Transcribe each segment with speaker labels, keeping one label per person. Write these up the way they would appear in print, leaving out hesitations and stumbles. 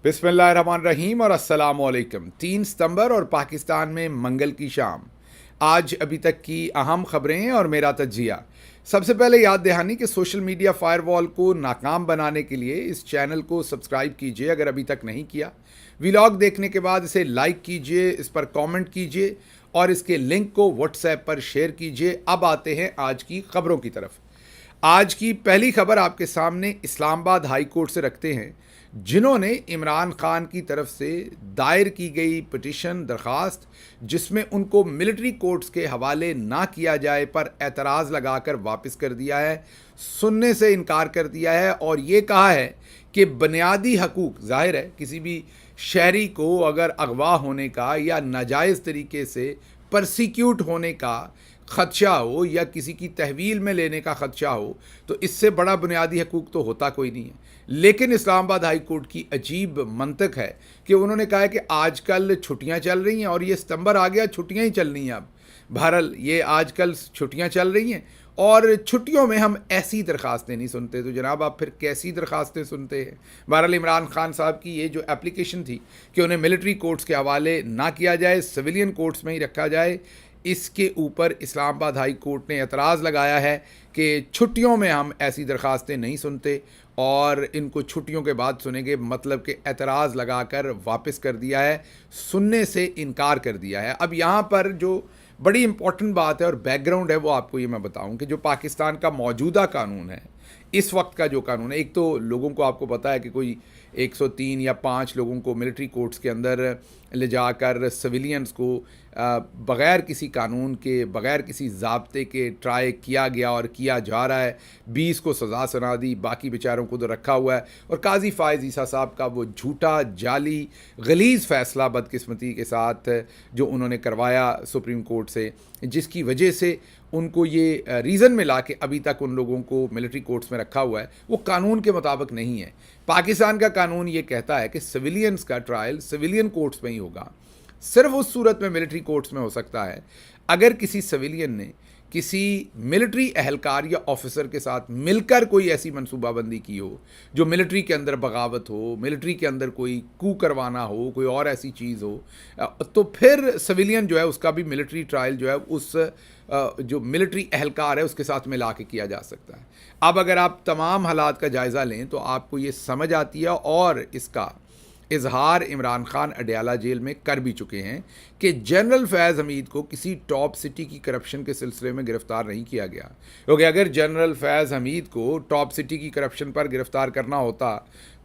Speaker 1: बिस्मिल्लाहिर्रहमानिर्रहीम और अस्सलामुअलैकुम। 3 सितंबर और पाकिस्तान में मंगल की शाम। आज अभी तक की अहम खबरें और मेरा तज्जिया। सबसे पहले याद दहानी कि सोशल मीडिया फायरवॉल को नाकाम बनाने के लिए इस चैनल को सब्सक्राइब कीजिए अगर अभी तक नहीं किया। व्लॉग देखने के बाद इसे लाइक कीजिए, इस पर कमेंट कीजिए और इसके लिंक को व्हाट्सएप पर शेयर कीजिए। अब आते हैं आज की खबरों की तरफ। आज की पहली खबर आपके सामने इस्लामाबाद हाई कोर्ट से रखते हैं, जिन्होंने इमरान खान की तरफ से दायर की गई पिटीशन दरख्वास्त जिसमें उनको मिलिट्री कोर्ट्स के हवाले ना किया जाए पर एतराज़ लगाकर वापस कर दिया है, सुनने से इनकार कर दिया है और ये कहा है कि बुनियादी हकूक़, ज़ाहिर है किसी भी शहरी को अगर अगवा होने का या नाजायज़ तरीके से परसिक्यूट होने का ख़दशा हो या किसी की तहवील में लेने का ख़दशा हो तो इससे बड़ा बुनियादी हकूक़ तो होता कोई नहीं है। लेकिन इस्लामाबाद हाई कोर्ट की अजीब मंतक है कि उन्होंने कहा है कि आजकल छुट्टियां चल रही हैं और ये सितंबर आ गया, छुट्टियां ही चलनी हैं। अब बहरहाल ये आजकल छुट्टियां चल रही हैं और छुट्टियों में हम ऐसी दरख्वास्तें नहीं सुनते, तो जनाब आप फिर कैसी दरख्वास्तें सुनते हैं। बहरहाल इमरान खान साहब की ये जो एप्लीकेशन थी कि उन्हें मिलिट्री कोर्ट्स के हवाले ना किया जाए, सिविलियन कोर्ट्स में ही रखा जाए, इसके ऊपर इस्लामाबाद हाई कोर्ट ने एतराज़ लगाया है कि छुट्टियों में हम ऐसी दरख्वास्तें नहीं सुनते और इनको छुट्टियों के बाद सुनेंगे, मतलब कि एतराज़ लगाकर वापस कर दिया है, सुनने से इनकार कर दिया है। अब यहाँ पर जो बड़ी इम्पॉर्टेंट बात है और बैकग्राउंड है वो आपको ये मैं बताऊं कि जो पाकिस्तान का मौजूदा कानून है, इस वक्त का जो कानून है, एक तो लोगों को आपको पता है कि कोई 103 या 5 लोगों को मिलिट्री कोर्ट्स के अंदर ले जाकर सिविलियंस को बग़ैर किसी कानून के, बग़ैर किसी ज़ाब्ते के ट्राई किया गया और किया जा रहा है। 20 को सज़ा सुना दी, बाकी बेचारों को तो रखा हुआ है। और काजी फ़ायज़ ईसा साहब का वो झूठा, जाली, गलीज़ फ़ैसला बदकिस्मती के साथ जो उन्होंने करवाया सुप्रीम कोर्ट से, जिसकी वजह से उनको ये रीज़न मिला कि अभी तक उन लोगों को मिलिट्री कोर्ट्स में रखा हुआ है, वो कानून के मुताबिक नहीं है। पाकिस्तान का कानून ये कहता है कि सिविलियंस का ट्रायल सिविलियन कोर्ट्स में ही होगा। सिर्फ उस सूरत में मिलिट्री कोर्ट्स में हो सकता है अगर किसी सिविलियन ने किसी मिलिट्री अहलकार या ऑफिसर के साथ मिलकर कोई ऐसी मनसूबाबंदी की हो जो मिलिट्री के अंदर बगावत हो, मिलिट्री के अंदर कोई कू करवाना हो, कोई और ऐसी चीज़ हो, तो फिर सिविलियन जो है उसका भी मिलिट्री ट्रायल जो है उस जो मिलिट्री अहलकार है उसके साथ मिला के किया जा सकता है। अब अगर आप तमाम हालात का जायज़ा लें तो आपको ये समझ आती है और इसका इजहार इमरान खान अडयाला जेल में कर भी चुके हैं कि जनरल फैज़ हमीद को किसी टॉप सिटी की करप्शन के सिलसिले में गिरफ़्तार नहीं किया गया, क्योंकि अगर जनरल फैज़ हमीद को टॉप सिटी की करप्शन पर गिरफ़्तार करना होता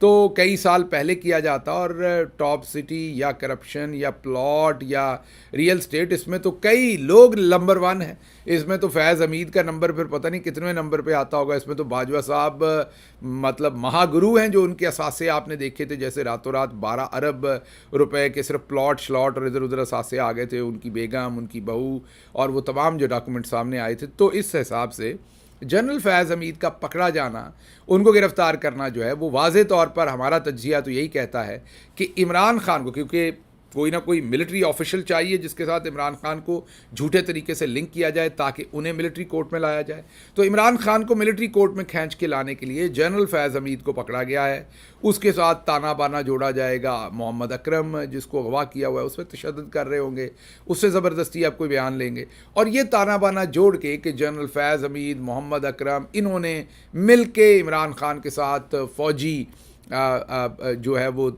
Speaker 1: तो कई साल पहले किया जाता। और टॉप सिटी या करप्शन या प्लॉट या रियल स्टेट, इसमें तो कई लोग नंबर 1 है। इसमें तो फैज़ हमीद का नंबर फिर पता नहीं कितने नंबर पे आता होगा। इसमें तो बाजवा साहब मतलब महागुरु हैं, जो उनके असासे आपने देखे थे, जैसे रातों रात 12 अरब रुपए के सिर्फ प्लॉट श्लॉट और इधर उधर असासे आ गए थे, उनकी बेगम, उनकी बहू और वो तमाम जो डॉक्यूमेंट सामने आए थे। तो इस हिसाब से जनरल फैज़ हमीद का पकड़ा जाना, उनको गिरफ़्तार करना जो है वो वाज़े तौर पर हमारा तज्जिया तो यही कहता है कि इमरान खान को, क्योंकि कोई ना कोई मिलिट्री ऑफिशियल चाहिए जिसके साथ इमरान खान को झूठे तरीके से लिंक किया जाए ताकि उन्हें मिलिट्री कोर्ट में लाया जाए। तो इमरान खान को मिलिट्री कोर्ट में खींच के लाने के लिए जनरल फैज़ हमीद को पकड़ा गया है। उसके साथ ताना बाना जोड़ा जाएगा। मोहम्मद अकरम जिसको अगवा किया हुआ है उस पर तशद्दुद कर रहे होंगे, उससे ज़बरदस्ती आप कोई बयान लेंगे और ये ताना बाना जोड़ के कि जनरल फैज़ हमीद, मोहम्मद अकरम, इन्होंने मिल के इमरान खान के साथ फ़ौजी जो है वो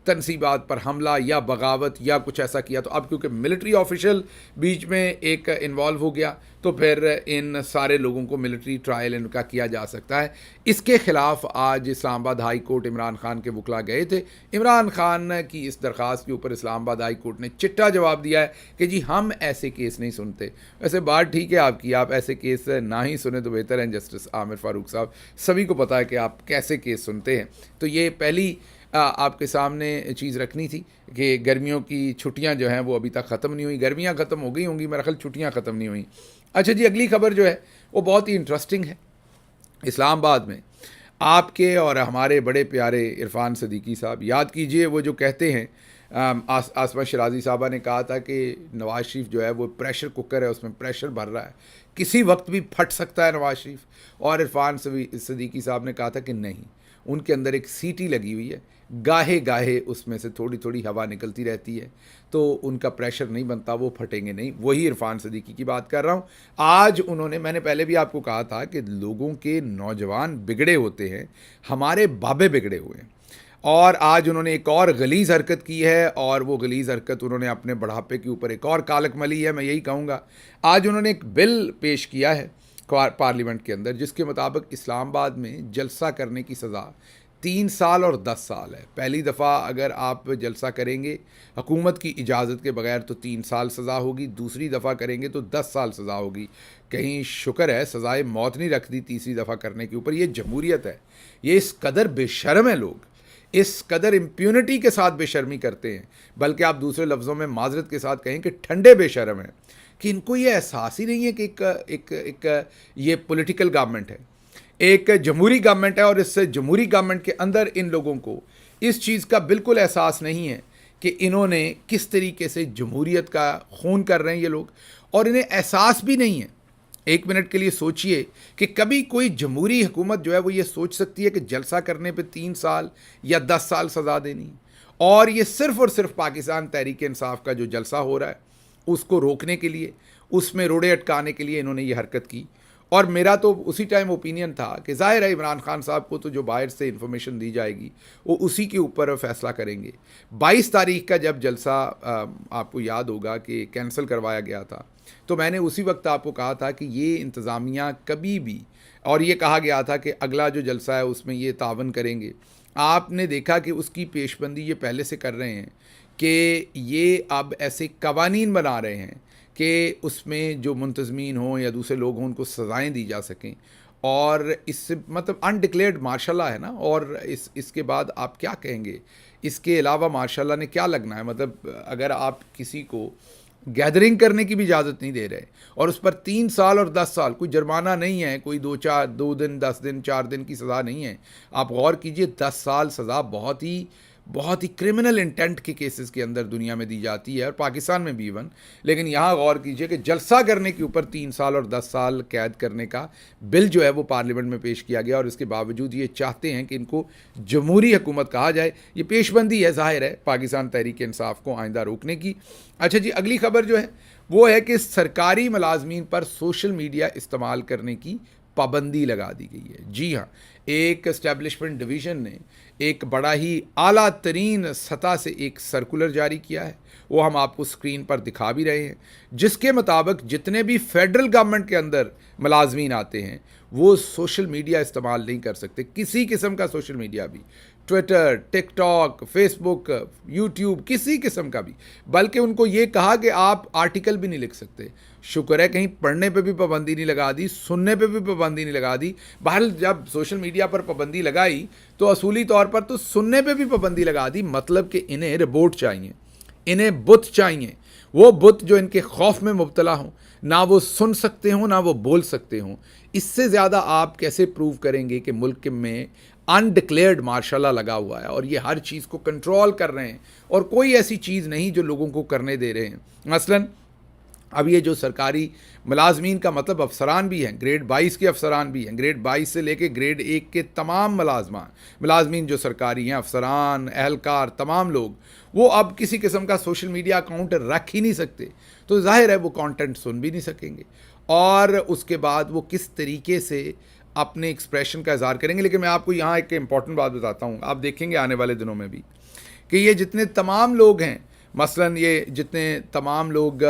Speaker 1: तनसीबात पर हमला या बगावत या कुछ ऐसा किया। तो अब क्योंकि मिलिट्री ऑफिशियल बीच में एक इन्वॉल्व हो गया तो फिर इन सारे लोगों को मिलिट्री ट्रायल इनका किया जा सकता है। इसके ख़िलाफ़ आज इस्लामाबाद हाई कोर्ट इमरान खान के वकला गए थे। इमरान खान की इस दरख्वास्त के ऊपर इस्लामाबाद हाई कोर्ट ने चिट्टा जवाब दिया है कि जी हम ऐसे केस नहीं सुनते। वैसे बात ठीक है आपकी, आप ऐसे केस ना ही सुने तो बेहतर हैं। जस्टिस आमिर फ़ारूक साहब, सभी को पता है कि आप कैसे केस सुनते हैं। तो ये पहली आपके सामने चीज़ रखनी थी कि गर्मियों की छुट्टियां जो हैं वो अभी तक ख़त्म नहीं हुई। गर्मियां ख़त्म हो गई होंगी, मेरा ख्याल छुट्टियां ख़त्म नहीं हुई। अच्छा जी, अगली खबर जो है वो बहुत ही इंटरेस्टिंग है। इस्लामाबाद में आपके और हमारे बड़े प्यारे इरफान सदीकी साहब, याद कीजिए वो जो कहते हैं, आसमा शराजी साहबा ने कहा था कि नवाज़ शरीफ जो है वो प्रेशर कुकर है, उसमें प्रेशर भर रहा है, किसी वक्त भी फट सकता है नवाज़ शरीफ। और इरफान सदीकी साहब ने कहा था कि नहीं, उनके अंदर एक सीटी लगी हुई है, गाहे गाहे उसमें से थोड़ी थोड़ी हवा निकलती रहती है, तो उनका प्रेशर नहीं बनता, वो फटेंगे नहीं। वही इरफान सदीकी की बात कर रहा हूँ। आज उन्होंने, मैंने पहले भी आपको कहा था कि लोगों के नौजवान बिगड़े होते हैं, हमारे बाबे बिगड़े हुए हैं, और आज उन्होंने एक और गलीज़ हरकत की है, और वो गलीज़ हरकत उन्होंने अपने बढ़ापे के ऊपर एक और कालक मली है, मैं यही कहूँगा। आज उन्होंने एक बिल पेश किया है पार्लियामेंट के अंदर, जिसके मुताबिक इस्लामाबाद में जलसा करने की सज़ा 3 साल और 10 साल है। पहली दफ़ा अगर आप जलसा करेंगे हुकूमत की इजाज़त के बगैर तो 3 साल सज़ा होगी, दूसरी दफ़ा करेंगे तो 10 साल सज़ा होगी। कहीं शुक्र है सज़ाए मौत नहीं रख दी तीसरी दफ़ा करने के ऊपर। ये जमहूरियत है, ये इस कदर बेशर्म है, लोग इस कदर इम्प्यूनिटी के साथ बेशर्मी करते हैं, बल्कि आप दूसरे लफ्ज़ों में माजरत के साथ कहें कि ठंडे बेशर्म हैं, कि इनको ये एहसास ही नहीं है कि एक ये पॉलिटिकल गवर्नमेंट है, एक जमहूरी गवर्नमेंट है, और इस जमहूरी गवर्नमेंट के अंदर इन लोगों को इस चीज़ का बिल्कुल एहसास नहीं है कि इन्होंने किस तरीके से जमहूरियत का खून कर रहे हैं ये लोग, और इन्हें एहसास भी नहीं है। एक मिनट के लिए सोचिए कि कभी कोई जमहूरी हुकूमत जो है वो ये सोच सकती है कि जलसा करने पे 3 साल या 10 साल सज़ा देनी, और ये सिर्फ़ और सिर्फ पाकिस्तान तहरीक इंसाफ का जो जलसा हो रहा है उसको रोकने के लिए, उसमें रोड़े अटकाने के लिए इन्होंने ये हरकत की। और मेरा तो उसी टाइम ओपिनियन था कि ज़ाहिर है इमरान खान साहब को तो जो बाहर से इन्फॉर्मेशन दी जाएगी वो उसी के ऊपर फ़ैसला करेंगे। 22 तारीख का जब जलसा आपको याद होगा कि कैंसिल करवाया गया था, तो मैंने उसी वक्त आपको कहा था कि ये इंतज़ामिया कभी भी, और ये कहा गया था कि अगला जो जलसा है उसमें ये तावन करेंगे। आपने देखा कि उसकी पेशबंदी ये पहले से कर रहे हैं कि ये अब ऐसे कवानीन बना रहे हैं कि उसमें जो मुंतज़मीन हों या दूसरे लोग हों उनको सज़ाएँ दी जा सकें, और इससे मतलब अनडिक्लेयर्ड मार्शल है ना, और इसके बाद आप क्या कहेंगे? इसके अलावा मार्शल ने क्या लगना है? मतलब अगर आप किसी को गैदरिंग करने की भी इजाज़त नहीं दे रहे, और उस पर 3 साल और 10 साल, कोई जुर्माना नहीं है, कोई 2 दिन 10 दिन 4 दिन की सज़ा नहीं है। आप गौर कीजिए, 10 साल सज़ा बहुत ही क्रिमिनल इंटेंट के केसेस के अंदर दुनिया में दी जाती है, और पाकिस्तान में भी इवन। लेकिन यहाँ गौर कीजिए कि जलसा करने के ऊपर 3 साल और 10 साल कैद करने का बिल जो है वो पार्लियामेंट में पेश किया गया, और इसके बावजूद ये चाहते हैं कि इनको जमहूरी हुकूमत कहा जाए। ये पेशबंदी है, ज़ाहिर है, पाकिस्तान तहरीक इंसाफ को आइंदा रोकने की। अच्छा जी, अगली खबर जो है वो है कि सरकारी मुलाजमीन पर सोशल मीडिया इस्तेमाल करने की पाबंदी लगा दी गई है। जी हाँ, एक एस्टेब्लिशमेंट डिवीज़न ने एक बड़ा ही आला तरीन सतह से एक सर्कुलर जारी किया है, वो हम आपको स्क्रीन पर दिखा भी रहे हैं, जिसके मुताबिक जितने भी फेडरल गवर्नमेंट के अंदर मुलाजमीन आते हैं वो सोशल मीडिया इस्तेमाल नहीं कर सकते, किसी किस्म का सोशल मीडिया भी, ट्विटर, टिकटॉक, फेसबुक, यूट्यूब, किसी किस्म का भी। बल्कि उनको ये कहा कि आप आर्टिकल भी नहीं लिख सकते। शुक्र है कहीं पढ़ने पे भी पाबंदी नहीं लगा दी, सुनने पे भी पाबंदी नहीं लगा दी। बहरहाल जब सोशल मीडिया पर पाबंदी लगाई तो असूली तौर पर तो सुनने पे भी पाबंदी लगा दी, मतलब कि इन्हें रिपोर्ट चाहिए, इन्हें बुत चाहिए, वो बुत जो इनके खौफ में मुब्तला हों, ना वो सुन सकते हों ना वो बोल सकते हों। इससे ज़्यादा आप कैसे प्रूव करेंगे कि मुल्क में अनडिक्लेयर्ड मार्शल लगा हुआ है और ये हर चीज़ को कंट्रोल कर रहे हैं, और कोई ऐसी चीज़ नहीं जो लोगों को करने दे रहे हैं। मसलन अब ये जो सरकारी मुलाजमीन का मतलब अफसरान भी हैं, ग्रेड 22 के अफसरान भी हैं, ग्रेड 22 से लेके ग्रेड 1 के तमाम मुलाजमीन जो सरकारी हैं, अफसरान, एहलकार, तमाम लोग, वो अब किसी किस्म का सोशल मीडिया अकाउंट रख ही नहीं सकते। तो जाहिर है वो कंटेंट सुन भी नहीं सकेंगे, और उसके बाद वो किस तरीके से अपने एक्सप्रेशन का इज़हार करेंगे। लेकिन मैं आपको यहाँ एक इम्पॉर्टेंट बात बताता हूँ, आप देखेंगे आने वाले दिनों में भी कि ये जितने तमाम लोग हैं, मसलन ये जितने तमाम लोग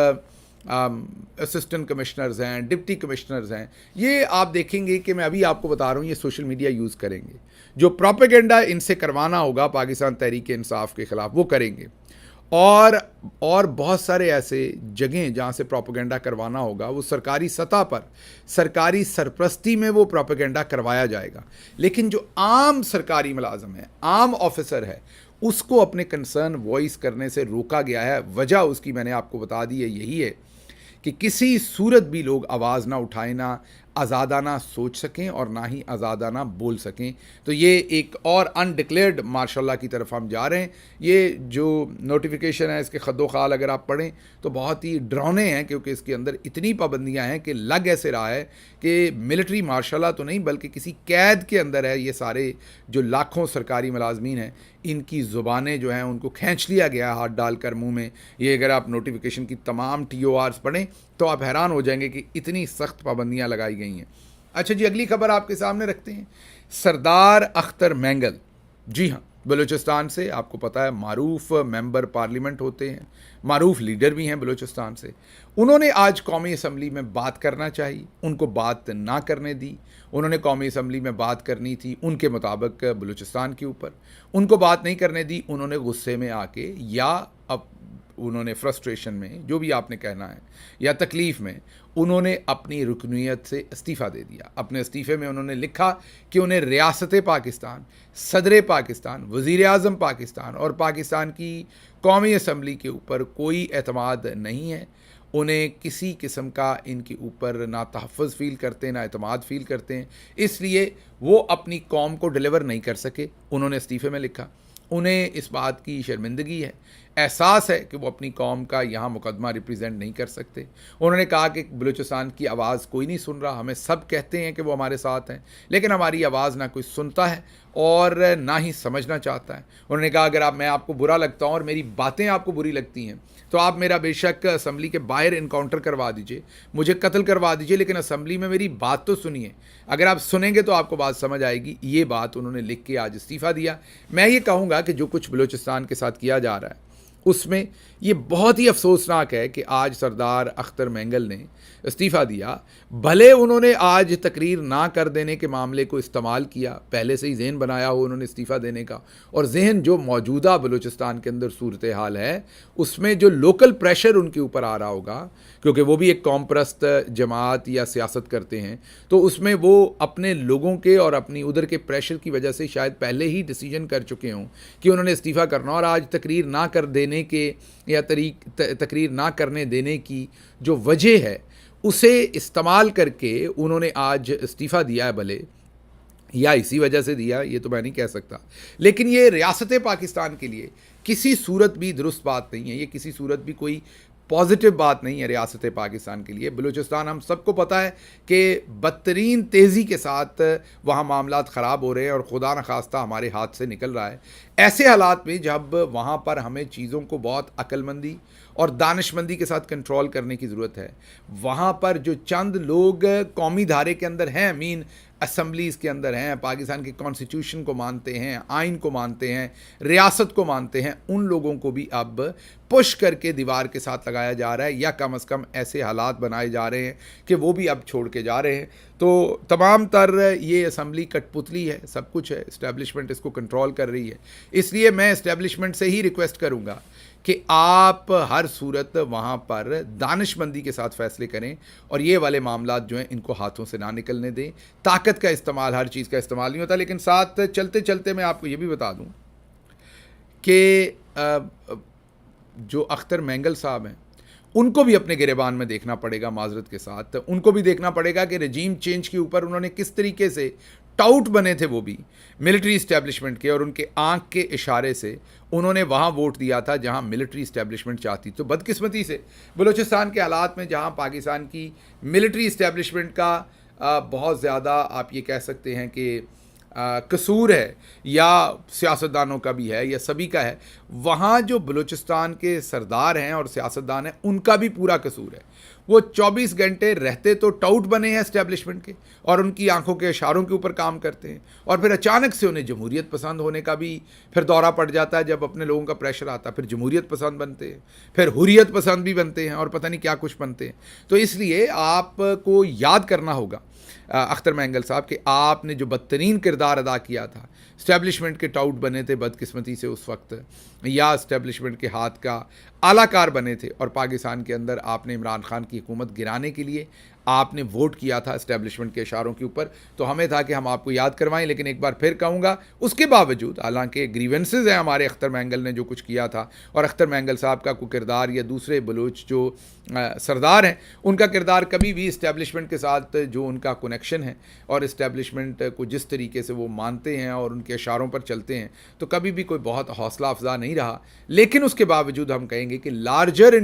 Speaker 1: असिस्टेंट कमिश्नर्स हैं, डिप्टी कमिश्नर्स हैं, ये आप देखेंगे कि मैं अभी आपको बता रहा हूँ, ये सोशल मीडिया यूज़ करेंगे। जो प्रोपेगेंडा इनसे करवाना होगा पाकिस्तान तहरीक इंसाफ के ख़िलाफ़ वो करेंगे, और बहुत सारे ऐसे जगहें जहाँ से प्रोपेगेंडा करवाना होगा वो सरकारी सतह पर, सरकारी सरपरस्ती में वो प्रोपेगेंडा करवाया जाएगा। लेकिन जो आम सरकारी मुलाजम है, आम ऑफिसर है, उसको अपने कंसर्न वॉइस करने से रोका गया है। वजह उसकी मैंने आपको बता दी है, यही है कि किसी सूरत भी लोग आवाज़ ना उठाएं, ना आज़ादाना सोच सकें और ना ही आज़ादाना बोल सकें। तो ये एक और अनडिक्लेयर्ड मार्शल लॉ की तरफ हम जा रहे हैं। ये जो नोटिफिकेशन है इसके खद्दो-ख़ाल अगर आप पढ़ें तो बहुत ही डरावने हैं, क्योंकि इसके अंदर इतनी पाबंदियां हैं कि लग ऐसे रहा है कि मिलिट्री मार्शल लॉ तो नहीं बल्कि किसी कैद के अंदर है। ये सारे जो लाखों सरकारी मुलाजमीन हैं इनकी ज़ुबानें जो हैं उनको खींच लिया गया हाथ डालकर मुंह में। ये अगर आप नोटिफिकेशन की तमाम TORs पढ़ें तो आप हैरान हो जाएंगे कि इतनी सख्त पाबंदियां लगाई गई हैं। अच्छा जी, अगली खबर आपके सामने रखते हैं। सरदार अख्तर मैंगल, जी हाँ, बलूचिस्तान से, आपको पता है मारूफ मेंबर पार्लियामेंट होते हैं, मारूफ लीडर भी हैं बलूचिस्तान से। उन्होंने आज कौमी असम्बली में बात करना चाहिए, उनको बात ना करने दी। उन्होंने कौमी असम्बली में बात करनी थी उनके मुताबिक बलूचिस्तान के ऊपर, उनको बात नहीं करने दी। उन्होंने गुस्से में आके या अब उन्होंने फ्रस्ट्रेशन में, जो भी आपने कहना है, या तकलीफ़ में, उन्होंने अपनी रुकनीत से इस्तीफ़ा दे दिया। अपने इस्तीफ़े में उन्होंने लिखा कि उन्हें रियासत पाकिस्तान, सदर पाकिस्तान, वज़ीर आज़म पाकिस्तान और पाकिस्तान की कौमी असम्बली के ऊपर कोई एतमाद नहीं है। उन्हें किसी किस्म का इनके ऊपर ना तहफ़्फ़ुज़ फ़ील करते, ना एतमाद फ़ील करते हैं, इसलिए वो अपनी कौम को डिलीवर नहीं कर सके। उन्होंने इस्तीफ़े में लिखा उन्हें इस बात की शर्मिंदगी है, एहसास है कि वो अपनी कौम का यहाँ मुकदमा रिप्रेजेंट नहीं कर सकते। उन्होंने कहा कि बलूचिस्तान की आवाज़ कोई नहीं सुन रहा, हमें सब कहते हैं कि वो हमारे साथ हैं, लेकिन हमारी आवाज़ ना कोई सुनता है और ना ही समझना चाहता है। उन्होंने कहा अगर मैं आपको बुरा लगता हूँ और मेरी बातें आपको बुरी लगती हैं तो आप मेरा बेशक असम्बली के बाहर इनकाउंटर करवा दीजिए, मुझे कत्ल करवा दीजिए, लेकिन असम्बली में मेरी बात तो सुनिए। अगर आप सुनेंगे तो आपको बात समझ आएगी। ये बात उन्होंने लिख के आज इस्तीफ़ा दिया। मैं ये कहूँगा कि जो कुछ बलूचिस्तान के साथ किया जा रहा है उसमें ये बहुत ही अफसोसनाक है कि आज सरदार अख्तर मैंगल ने इस्तीफ़ा दिया। भले उन्होंने आज तकरीर ना कर देने के मामले को इस्तेमाल किया, पहले से ही जहन बनाया हो उन्होंने इस्तीफ़ा देने का, और जहन जो मौजूदा बलूचिस्तान के अंदर सूरत हाल है उसमें जो लोकल प्रेशर उनके ऊपर आ रहा होगा, क्योंकि वो भी एक कौम परस्त जमात या सियासत करते हैं, तो उसमें वो अपने लोगों के और अपनी उधर के प्रेशर की वजह से शायद पहले ही डिसीजन कर चुके हों कि उन्होंने इस्तीफ़ा करना, और आज तकरीर ना कर देने के या तकरीर ना करने देने की जो वजह है उसे इस्तेमाल करके उन्होंने आज इस्तीफ़ा दिया है। भले या इसी वजह से दिया, ये तो मैं नहीं कह सकता, लेकिन ये रियासत पाकिस्तान के लिए किसी सूरत भी दुरुस्त बात नहीं है, ये किसी सूरत भी कोई पॉजिटिव बात नहीं है रियासत पाकिस्तान के लिए। बलूचिस्तान हम सबको पता है कि बदतरीन तेज़ी के साथ वहाँ मामलात ख़राब हो रहे हैं और खुदा न खास्ता हमारे हाथ से निकल रहा है। ऐसे हालात में जब वहाँ पर हमें चीज़ों को बहुत अक्लमंदी और दानिशमंदी के साथ कंट्रोल करने की ज़रूरत है। वहाँ पर जो चंद लोग कौमी धारे के अंदर हैं, मीन असम्बलीज़ के अंदर हैं, पाकिस्तान के कॉन्स्टिट्यूशन को मानते हैं, आइन को मानते हैं, रियासत को मानते हैं, उन लोगों को भी अब पुश करके दीवार के साथ लगाया जा रहा है, या कम अज़ कम ऐसे हालात बनाए जा रहे हैं कि वो भी अब छोड़ के जा रहे हैं। तो तमाम तर ये असम्बली कठपुतली है, सब कुछ है, इस्टेब्लिशमेंट इसको कंट्रोल कर रही है। इसलिए मैं इस्टेब्लिशमेंट से ही रिक्वेस्ट करूँगा कि आप हर सूरत वहाँ पर दानिशमंदी के साथ फ़ैसले करें और ये वाले मामलात जो हैं इनको हाथों से ना निकलने दें। ताकत का इस्तेमाल हर चीज़ का इस्तेमाल नहीं होता। लेकिन साथ चलते चलते मैं आपको ये भी बता दूँ कि जो अख्तर मैंगल साहब हैं उनको भी अपने गिरेबान में देखना पड़ेगा, माजरत के साथ उनको भी देखना पड़ेगा कि रजीम चेंज के ऊपर उन्होंने किस तरीके से टाउट बने थे, वो भी मिलिट्री इस्टेब्लिशमेंट के, और उनके आंख के इशारे से उन्होंने वहाँ वोट दिया था जहाँ मिलिट्री इस्टेब्लिशमेंट चाहती। तो बदकिस्मती से बलूचिस्तान के हालात में जहाँ पाकिस्तान की मिलिट्री इस्टेब्लिशमेंट का बहुत ज़्यादा आप ये कह सकते हैं कि कसूर है, या सियासतदानों का भी है या सभी का है, वहाँ जो बलूचिस्तान के सरदार हैं और सियासतदान हैं उनका भी पूरा कसूर है। वो 24 घंटे रहते तो टाउट बने हैं इस्टेब्लिशमेंट के और उनकी आंखों के इशारों के ऊपर काम करते हैं, और फिर अचानक से उन्हें जमहूरियत पसंद होने का भी फिर दौरा पड़ जाता है। जब अपने लोगों का प्रेशर आता है फिर जमहूरियत पसंद बनते हैं, फिर हुर्रियत पसंद भी बनते हैं और पता नहीं क्या कुछ बनते हैं। तो इसलिए आपको याद करना होगा अख्तर मैंगल साहब कि आपने जो बदतरीन किरदार अदा किया था, इस्टेब्लिशमेंट के टाउट बने थे बदकिस्मती से उस वक्त, या इस्टेब्लिशमेंट के हाथ का आलाकार बने थे, और पाकिस्तान के अंदर आपने इमरान खान की हुकूमत गिराने के लिए आपने वोट किया था इस्टेब्लिशमेंट के इशारों के ऊपर, तो हमें था कि हम आपको याद करवाएं। लेकिन एक बार फिर कहूँगा, उसके बावजूद हालांकि ग्रीवेंसेज हैं हमारे अख्तर मैंगल ने जो कुछ किया था, और अख्तर मैंगल साहब का कोई किरदार या दूसरे बलूच जो सरदार हैं उनका किरदार कभी भी इस्टेब्लिशमेंट के साथ जो उनका कनेक्शन है और इस्टेब्लिशमेंट को जिस तरीके से वो मानते हैं और उनके इशारों पर चलते हैं, तो कभी भी कोई बहुत हौसला अफजा नहीं रहा। लेकिन उसके बावजूद हम कहेंगे कि लार्जर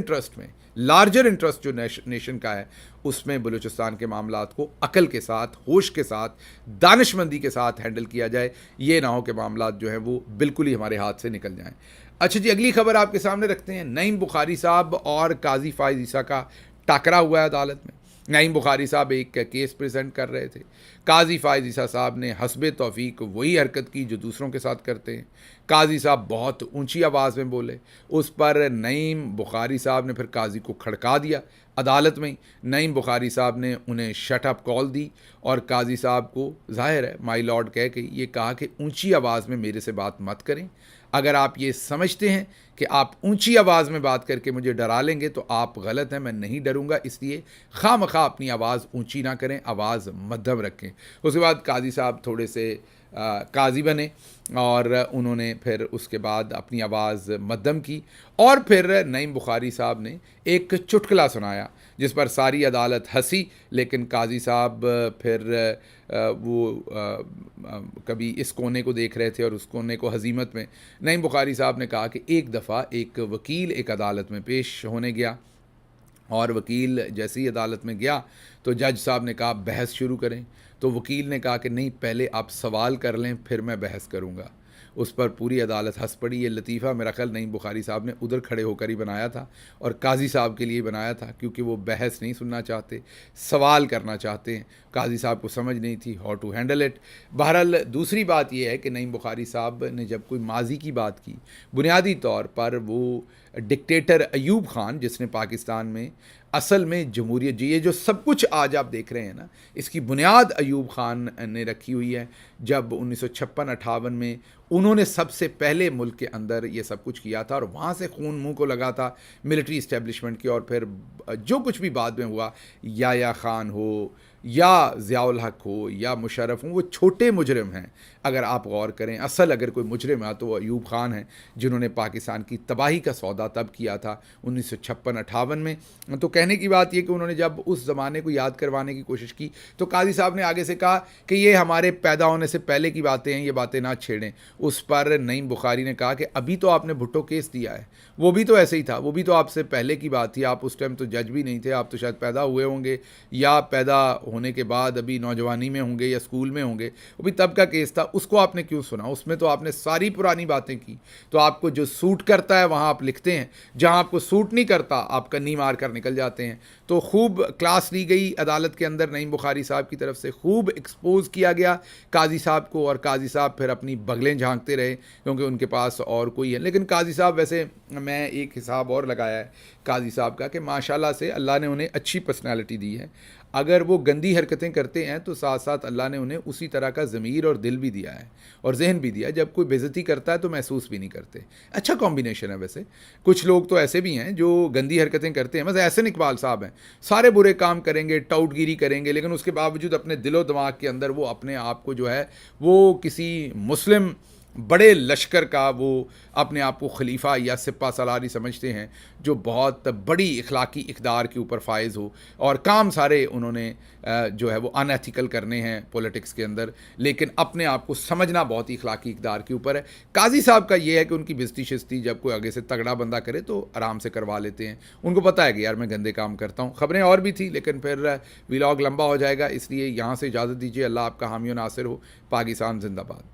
Speaker 1: इंटरेस्ट जो नेशन का है, उसमें बलूचिस्तान के मामलात को अकल के साथ, होश के साथ, दानिशमंदी के साथ हैंडल किया जाए। ये ना हो कि मामलात जो हैं वो बिल्कुल ही हमारे हाथ से निकल जाएं। अच्छा जी, अगली खबर आपके सामने रखते हैं। नईम बुखारी साहब और काजी फायज ईसा का टाकरा हुआ है अदालत में। नईम बुखारी साहब एक केस प्रेजेंट कर रहे थे, काजी फायज ईसा साहब ने हस्बे तौफीक वही हरकत की जो दूसरों के साथ करते हैं। काजी साहब बहुत ऊंची आवाज़ में बोले, उस पर नईम बुखारी साहब ने फिर काजी को खड़का दिया अदालत में ही। नईम बुखारी साहब ने उन्हें शट अप कॉल दी और काजी साहब को ज़ाहिर है माई लॉर्ड कह के ये कहा कि ऊंची आवाज़ में मेरे से बात मत करें। अगर आप ये समझते हैं कि आप ऊंची आवाज़ में बात करके मुझे डरा लेंगे तो आप गलत हैं, मैं नहीं डरूंगा, इसलिए खामखा अपनी आवाज़ ऊंची ना करें, आवाज़ मध्यम रखें। उसके बाद काजी साहब थोड़े से काजी बने और उन्होंने फिर उसके बाद अपनी आवाज़ मध्यम की और फिर नईम बुखारी साहब ने एक चुटकुला सुनाया जिस पर सारी अदालत हंसी। लेकिन काजी साहब फिर वो कभी इस कोने को देख रहे थे और उस कोने को हजीमत में नईम बुखारी साहब ने कहा कि एक दफ़ा एक वकील एक अदालत में पेश होने गया और वकील जैसे ही अदालत में गया तो जज साहब ने कहा बहस शुरू करें। तो वकील ने कहा कि नहीं, पहले आप सवाल कर लें फिर मैं बहस करूँगा। उस पर पूरी अदालत हंस पड़ी। ये लतीफ़ा मेरा ख्याल नईम बुखारी साहब ने उधर खड़े होकर ही बनाया था और काजी साहब के लिए बनाया था, क्योंकि वो बहस नहीं सुनना चाहते, सवाल करना चाहते हैं। काजी साहब को समझ नहीं थी हाउ टू हैंडल इट। बहरहाल दूसरी बात यह है कि नईम बुखारी साहब ने जब कोई माजी की बात की, बुनियादी तौर पर वो डिक्टेटर अयूब खान जिसने पाकिस्तान में असल में जमहूरियत जी, ये जो सब कुछ आज आप देख रहे हैं ना, इसकी बुनियाद अयूब खान ने रखी हुई है। जब 1956-58 में उन्होंने सबसे पहले मुल्क के अंदर ये सब कुछ किया था और वहाँ से खून मुंह को लगा था मिलिट्री इस्टेब्लिशमेंट की। और फिर जो कुछ भी बाद में हुआ, या खान हो या ज़ियाउल हक हो या मुशर्रफ हो, वो छोटे मुजरिम हैं अगर आप गौर करें। असल अगर कोई मुजरिम है तो वो अयूब खान है, जिन्होंने पाकिस्तान की तबाही का सौदा तब किया था 1956-58 में। तो कहने की बात यह कि उन्होंने जब उस ज़माने को याद करवाने की कोशिश की तो काजी साहब ने आगे से कहा कि ये हमारे पैदा होने से पहले की बातें हैं, ये बातें ना छेड़ें। उस पर नईम बुखारी ने कहा कि अभी तो आपने भुट्टो केस दिया है, वो भी तो ऐसे ही था, वो भी तो आपसे पहले की बात थी, आप उस टाइम तो जज भी नहीं थे, आप तो शायद पैदा हुए होंगे या पैदा होने के बाद अभी नौजवानी में होंगे या स्कूल में होंगे, वो भी तब का केस था। उसको आपने क्यों सुना? उसमें तो आपने सारी पुरानी बातें की। तो आपको जो सूट करता है वहाँ आप लिखते हैं, जहाँ आपको सूट नहीं करता आप कन्नी मार कर निकल जाते हैं। तो खूब क्लास ली गई अदालत के अंदर, नईम बुखारी साहब की तरफ से खूब एक्सपोज किया गया काजी साहब को, और काजी साहब फिर अपनी बगलें झांकते रहे क्योंकि उनके पास और कोई है। लेकिन काजी साहब, वैसे मैं एक हिसाब और लगाया है काजी साहब का कि माशाल्लाह से अल्लाह ने उन्हें अच्छी पर्सनैलिटी दी है। अगर वो गंदी हरकतें करते हैं तो साथ साथ अल्लाह ने उन्हें उसी तरह का ज़मीर और दिल भी दिया है और जहन भी दिया है। जब कोई बेइज्जती करता है तो महसूस भी नहीं करते। अच्छा कॉम्बिनेशन है। वैसे कुछ लोग तो ऐसे भी हैं जो गंदी हरकतें करते हैं, वैसे एहसन इकबाल साहब हैं, सारे बुरे काम करेंगे, टाउटगिरी करेंगे, लेकिन उसके बावजूद अपने दिलो दिमाग के अंदर वो अपने आप को जो है वो किसी मुस्लिम बड़े लश्कर का वो अपने आप को खलीफा या सिपा सलारी समझते हैं जो बहुत बड़ी इखलाकी इक़दार के ऊपर फायज़ हो, और काम सारे उन्होंने जो है वो अनएथिकल करने हैं पॉलिटिक्स के अंदर, लेकिन अपने आप को समझना बहुत ही इखलाकी इक़दार के ऊपर है। काजी साहब का ये है कि उनकी बिस्ती शिस्ती जब कोई आगे से तगड़ा बंदा करे तो आराम से करवा लेते हैं। उनको पता है कि यार मैं गंदे काम करता हूँ। ख़बरें और भी थी लेकिन फिर व्लॉग लंबा हो जाएगा, इसलिए यहाँ से इजाज़त दीजिए। अल्लाह आपका हामी व नासिर हो। पाकिस्तान जिंदाबाद।